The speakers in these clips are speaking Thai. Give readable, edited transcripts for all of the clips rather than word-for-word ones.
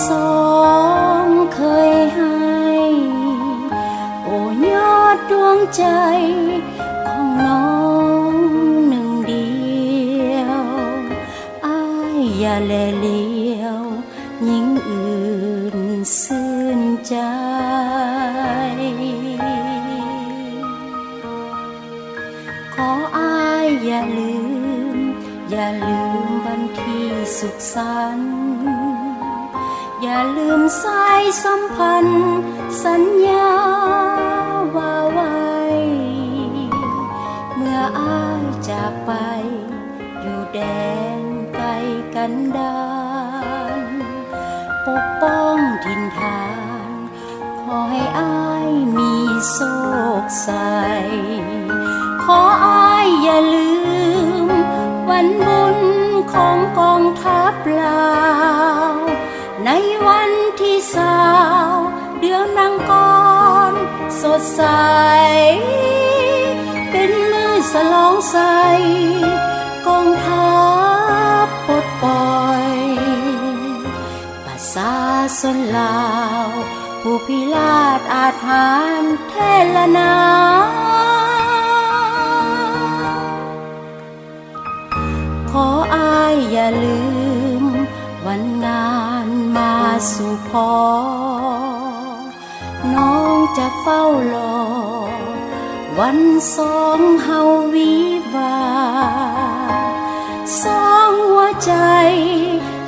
สองเคยให้โอ้ยอดดวงใจของน้องหนึ่งเดียวอ้ายอย่าแลเลี้ยวหญิงอื่นซื่นใจขออ้ายอย่าลืมวันที่สุขสันต์อย่าลืมสายสัมพันธ์สัญญาว่าไว้เมื่ออ้ายจากไปอยู่แดนไกลกันดารปกป้องถิ่นฐานขอให้อ้ายมีโชคใสขออ้ายอย่าลืมวันบุญของกองทัพลาวในวันที่สาวเดือนมังกรสดใสเป็นมือสลองใสกองทัพปลดปล่อยประชาชนลาวผู้พิราชอาถรรพ์เทลนาขออ้ายอย่าลืมวันงานมาสู่พอน้องจะเฝ้ารอวันสองเฮาวิวาสองหัวใจ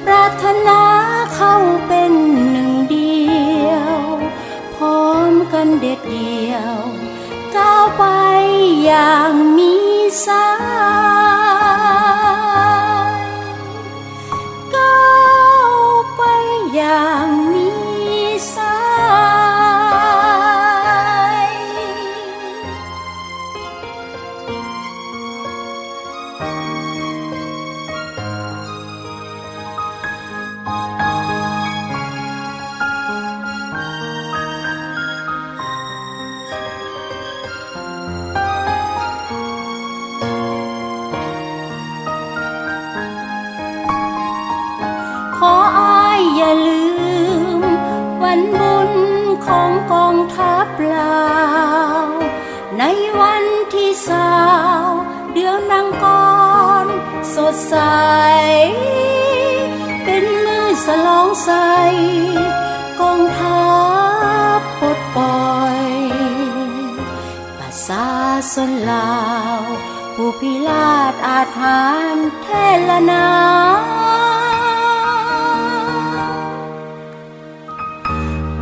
ปรารถนาเข้าเป็นหนึ่งเดียวพร้อมกันเด็ดเดียวก้าวไปอย่างมีสายก้าวไปอย่างมีสายขออ้ายอย่าลืมวันบุญของกองทัพลาวในวันที่สาวเดือนมังกรสดใสเป็นมือสลองใสกองทัพปลดปล่อยประชาชนลาวผู้พิราชอาถรรพ์เทลนา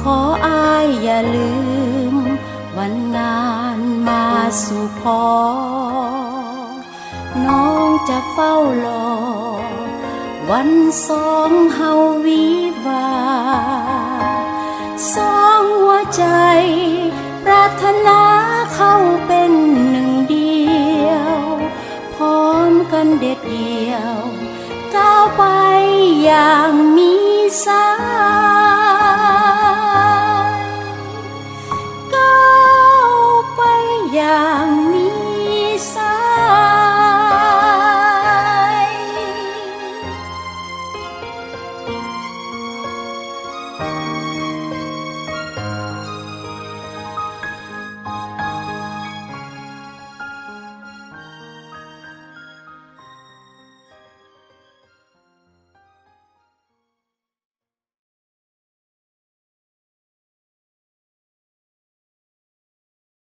ขออ้ายอย่าลืมวันงานมาสู่พอน้องจะเฝ้ารอวันสองเฮาวิวาสองหัวใจปรารถนาเข้าเป็นหนึ่งเดียวพร้อมกันเด็ดเดียวก้าวไปอย่างมีสาย